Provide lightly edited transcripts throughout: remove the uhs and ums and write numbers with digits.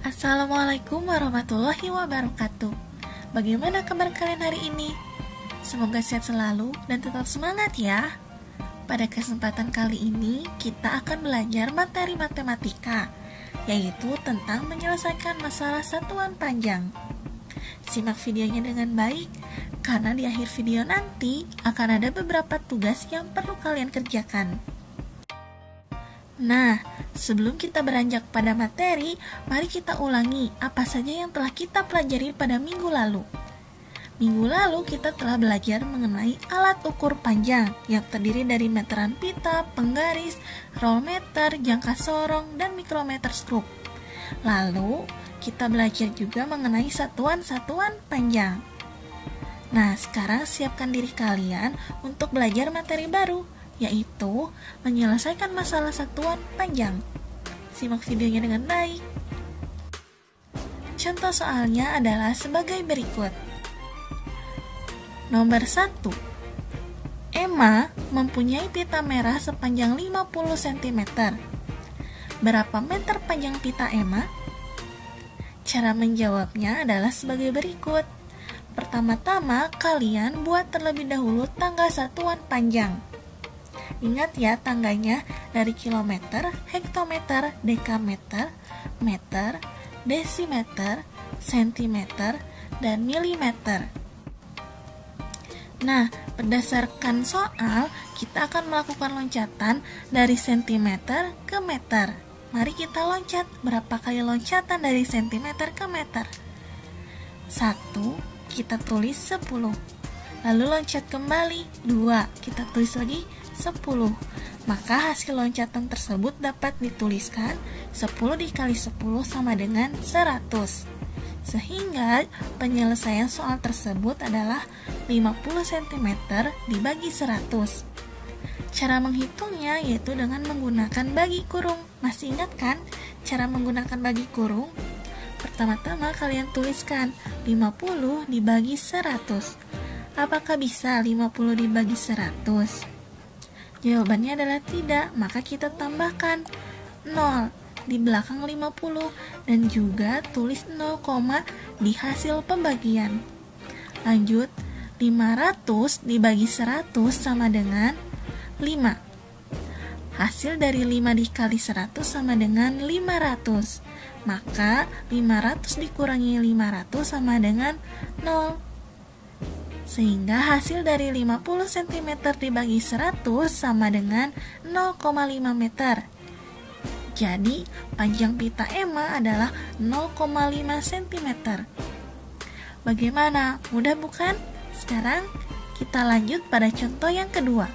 Assalamualaikum warahmatullahi wabarakatuh. Bagaimana kabar kalian hari ini? Semoga sehat selalu dan tetap semangat ya. Pada kesempatan kali ini kita akan belajar materi matematika, yaitu tentang menyelesaikan masalah satuan panjang. Simak videonya dengan baik, karena di akhir video nanti akan ada beberapa tugas yang perlu kalian kerjakan. Nah, sebelum kita beranjak pada materi, mari kita ulangi apa saja yang telah kita pelajari pada minggu lalu. Minggu lalu kita telah belajar mengenai alat ukur panjang yang terdiri dari meteran pita, penggaris, rollmeter, jangka sorong, dan mikrometer skrup. Lalu, kita belajar juga mengenai satuan-satuan panjang. Nah, sekarang siapkan diri kalian untuk belajar materi baru, yaitu menyelesaikan masalah satuan panjang. Simak videonya dengan baik. Contoh soalnya adalah sebagai berikut. Nomor 1. Emma mempunyai pita merah sepanjang 50 cm. Berapa meter panjang pita Emma? Cara menjawabnya adalah sebagai berikut. Pertama-tama, kalian buat terlebih dahulu tangga satuan panjang. Ingat ya tangganya dari kilometer, hektometer, dekameter, meter, desimeter, sentimeter, dan milimeter. Nah, berdasarkan soal, kita akan melakukan loncatan dari sentimeter ke meter. Mari kita loncat. Berapa kali loncatan dari sentimeter ke meter? 1, kita tulis 10. Lalu loncat kembali, 2, kita tulis lagi 10. Maka hasil loncatan tersebut dapat dituliskan 10 dikali 10 sama dengan 100. Sehingga penyelesaian soal tersebut adalah 50 cm dibagi 100. Cara menghitungnya yaitu dengan menggunakan bagi kurung. Masih ingat kan cara menggunakan bagi kurung? Pertama-tama kalian tuliskan 50 dibagi 100. Apakah bisa 50 dibagi 100? Jawabannya adalah tidak, maka kita tambahkan 0 di belakang 50 dan juga tulis 0, di hasil pembagian. Lanjut, 500 dibagi 100 sama dengan 5. Hasil dari 5 dikali 100 sama dengan 500. Maka 500 dikurangi 500 sama dengan 0. Sehingga hasil dari 50 cm dibagi 100 sama dengan 0,5 meter. Jadi, panjang pita Emma adalah 0,5 cm. Bagaimana? Mudah bukan? Sekarang kita lanjut pada contoh yang kedua.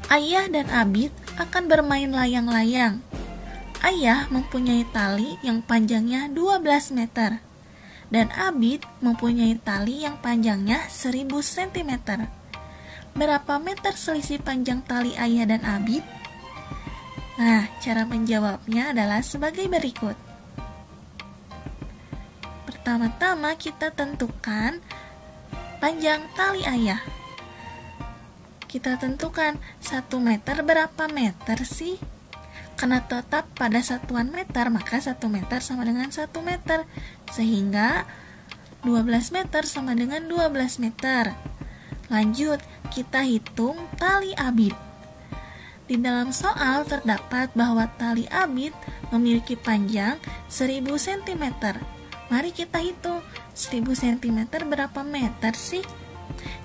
Ayah dan Abid akan bermain layang-layang. Ayah mempunyai tali yang panjangnya 12 meter. Dan Abid mempunyai tali yang panjangnya 1000 cm. Berapa meter selisih panjang tali ayah dan Abid? Nah, cara menjawabnya adalah sebagai berikut. Pertama-tama kita tentukan panjang tali ayah. Kita tentukan 1 meter berapa meter sih? Karena tetap pada satuan meter, maka 1 meter sama dengan 1 meter. Sehingga 12 meter sama dengan 12 meter. Lanjut, kita hitung tali Abid. Di dalam soal terdapat bahwa tali Abid memiliki panjang 1000 cm. Mari kita hitung 1000 cm berapa meter sih?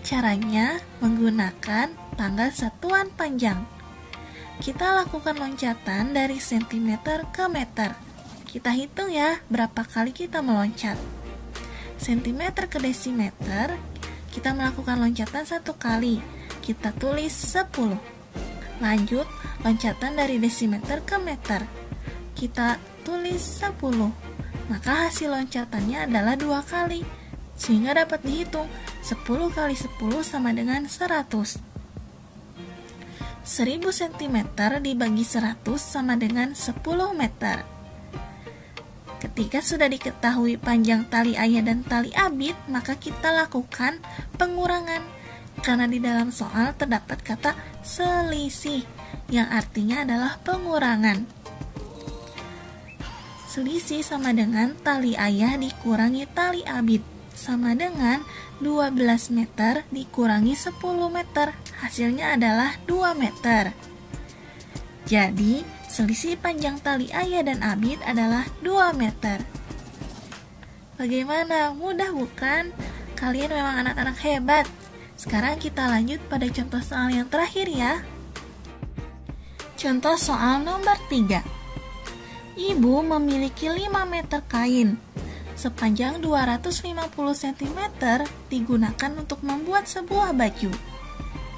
Caranya menggunakan tangga satuan panjang. Kita lakukan loncatan dari sentimeter ke meter. Kita hitung ya, berapa kali kita meloncat. Sentimeter ke desimeter, kita melakukan loncatan 1 kali. Kita tulis 10. Lanjut, loncatan dari desimeter ke meter. Kita tulis 10. Maka hasil loncatannya adalah 2 kali. Sehingga dapat dihitung 10 kali 10 sama dengan 100. 1000 cm dibagi 100 sama dengan 10 meter. Ketika sudah diketahui panjang tali ayah dan tali Abid, maka kita lakukan pengurangan. Karena di dalam soal terdapat kata selisih, yang artinya adalah pengurangan. selisih sama dengan tali ayah dikurangi tali abit, sama dengan 12 meter dikurangi 10 meter, hasilnya adalah 2 meter. Jadi, selisih panjang tali ayah dan abit adalah 2 meter. Bagaimana? Mudah bukan? Kalian memang anak-anak hebat. Sekarang kita lanjut pada contoh soal yang terakhir ya. Contoh soal nomor 3. Ibu memiliki 5 meter kain. Sepanjang 250 cm digunakan untuk membuat sebuah baju.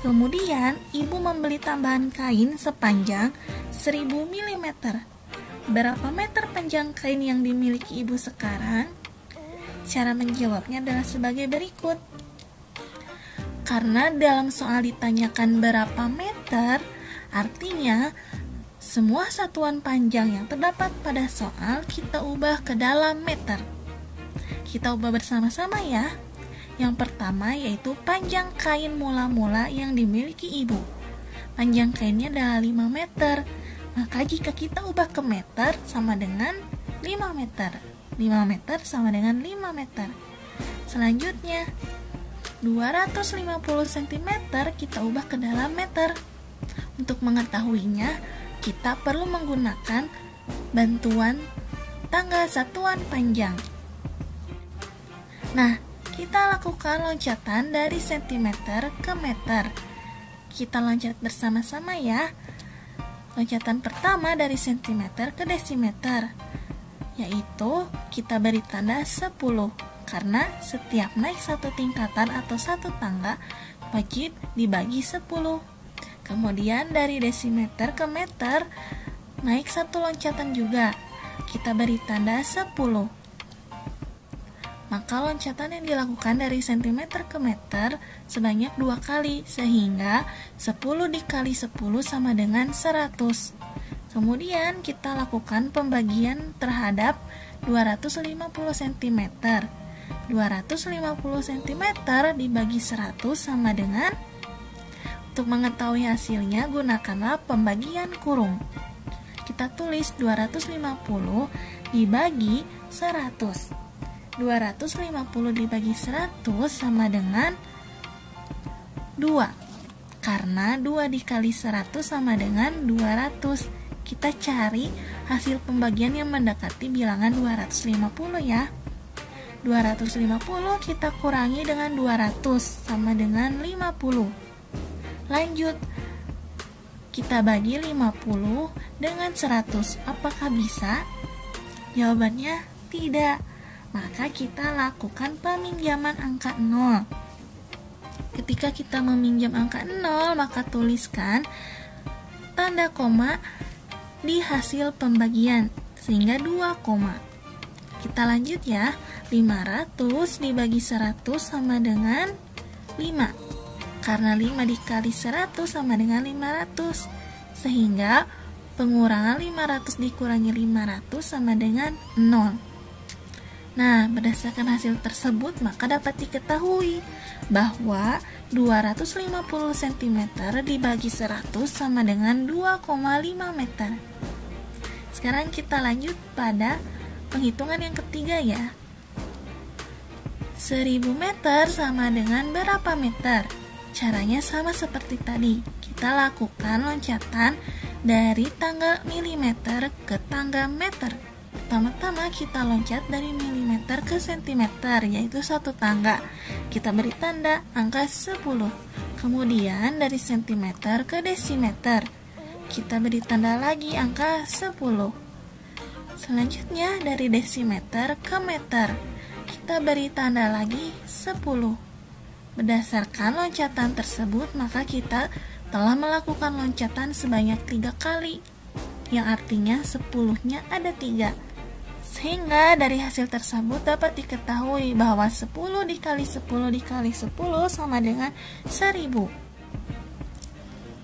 Kemudian, ibu membeli tambahan kain sepanjang 1000 mm. Berapa meter panjang kain yang dimiliki ibu sekarang? Cara menjawabnya adalah sebagai berikut. Karena dalam soal ditanyakan berapa meter, artinya semua satuan panjang yang terdapat pada soal kita ubah ke dalam meter. Kita ubah bersama-sama ya. Yang pertama yaitu panjang kain mula-mula yang dimiliki ibu. Panjang kainnya adalah 5 meter. Maka jika kita ubah ke meter sama dengan 5 meter. 5 meter sama dengan 5 meter. Selanjutnya 250 cm kita ubah ke dalam meter. Untuk mengetahuinya, kita perlu menggunakan bantuan tanggal satuan panjang. Nah, kita lakukan loncatan dari sentimeter ke meter. Kita loncat bersama-sama ya. Loncatan pertama dari sentimeter ke desimeter, yaitu kita beri tanda 10, karena setiap naik satu tingkatan atau satu tangga wajib dibagi 10. Kemudian dari desimeter ke meter naik satu loncatan juga, kita beri tanda 10. Maka loncatan yang dilakukan dari sentimeter ke meter sebanyak 2 kali, sehingga 10 dikali 10 sama dengan 100. Kemudian kita lakukan pembagian terhadap 250 cm. 250 cm dibagi 100 sama dengan, untuk mengetahui hasilnya gunakanlah pembagian kurung. Kita tulis 250 dibagi 100. 250 dibagi 100 sama dengan 2. Karena 2 dikali 100 sama dengan 200. Kita cari hasil pembagian yang mendekati bilangan 250 ya. 250 kita kurangi dengan 200 sama dengan 50. Lanjut, kita bagi 50 dengan 100. Apakah bisa? Jawabannya tidak. Maka kita lakukan peminjaman angka 0. Ketika kita meminjam angka 0, maka tuliskan tanda koma di hasil pembagian, sehingga 2 koma. Kita lanjut ya. 500 dibagi 100 sama dengan 5. Karena 5 dikali 100 sama dengan 500, sehingga pengurangan 500 dikurangi 500 sama dengan 0. Nah, berdasarkan hasil tersebut, maka dapat diketahui bahwa 250 cm dibagi 100 sama dengan 2,5 meter. Sekarang kita lanjut pada penghitungan yang ketiga ya. 1000 meter sama dengan berapa meter? Caranya sama seperti tadi. Kita lakukan loncatan dari tangga milimeter ke tangga meter. Pertama-tama kita loncat dari milimeter ke sentimeter, yaitu satu tangga. Kita beri tanda angka 10. Kemudian dari sentimeter ke desimeter, kita beri tanda lagi angka 10. Selanjutnya dari desimeter ke meter, kita beri tanda lagi 10. Berdasarkan loncatan tersebut, maka kita telah melakukan loncatan sebanyak 3 kali, yang artinya 10-nya ada 3. Sehingga dari hasil tersebut dapat diketahui bahwa 10 dikali 10 dikali 10 sama dengan 1000.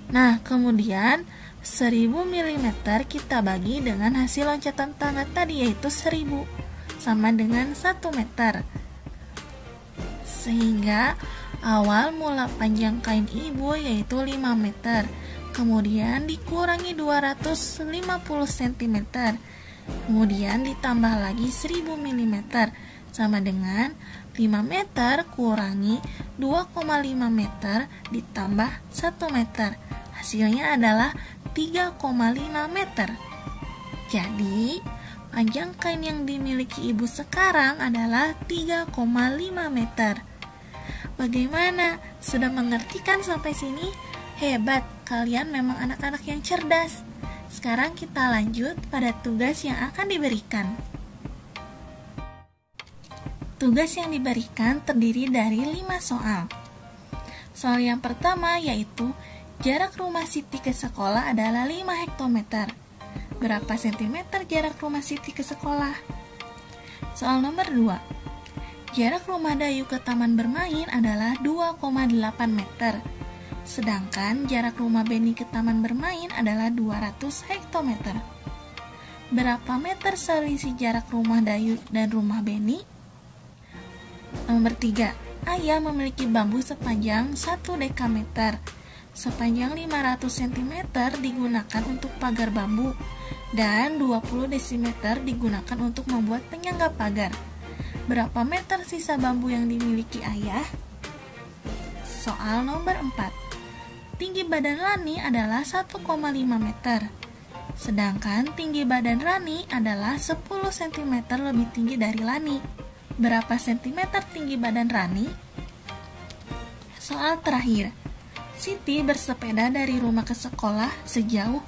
Nah, kemudian 1000 mm kita bagi dengan hasil loncatan tangga tadi, yaitu 1000, sama dengan 1 meter. Sehingga awal mula panjang kain ibu yaitu 5 meter, kemudian dikurangi 250 cm, Kemudian ditambah lagi 1000 mm sama dengan 5 meter kurangi 2,5 meter ditambah 1 meter. Hasilnya adalah 3,5 meter. Jadi, panjang kain yang dimiliki ibu sekarang adalah 3,5 meter. Bagaimana? Sudah mengerti kan sampai sini? Hebat, kalian memang anak-anak yang cerdas. Sekarang kita lanjut pada tugas yang akan diberikan. Tugas yang diberikan terdiri dari 5 soal. Soal yang pertama yaitu jarak rumah Siti ke sekolah adalah 5 hektometer. Berapa sentimeter jarak rumah Siti ke sekolah? Soal nomor 2. Jarak rumah Dayu ke taman bermain adalah 2,8 meter. Sedangkan jarak rumah Beni ke taman bermain adalah 200 hektometer. Berapa meter selisih jarak rumah Dayu dan rumah Beni? Nomor 3. Ayah memiliki bambu sepanjang 1 dekameter. Sepanjang 500 cm digunakan untuk pagar bambu dan 20 desimeter digunakan untuk membuat penyangga pagar. Berapa meter sisa bambu yang dimiliki ayah? Soal nomor 4. Tinggi badan Lani adalah 1,5 meter. Sedangkan tinggi badan Rani adalah 10 cm lebih tinggi dari Lani. Berapa sentimeter tinggi badan Rani? Soal terakhir. Siti bersepeda dari rumah ke sekolah sejauh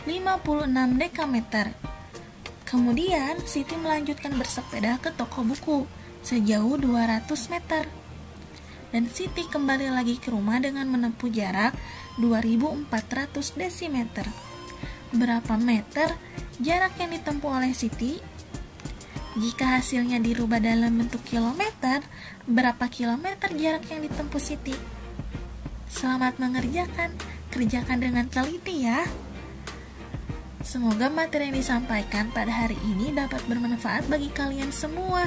56 dekameter. Kemudian Siti melanjutkan bersepeda ke toko buku sejauh 200 meter. Dan Siti kembali lagi ke rumah dengan menempuh jarak 2400 desimeter. Berapa meter jarak yang ditempuh oleh Siti? Jika hasilnya dirubah dalam bentuk kilometer, berapa kilometer jarak yang ditempuh Siti? Selamat mengerjakan, kerjakan dengan teliti ya. Semoga materi yang disampaikan pada hari ini dapat bermanfaat bagi kalian semua.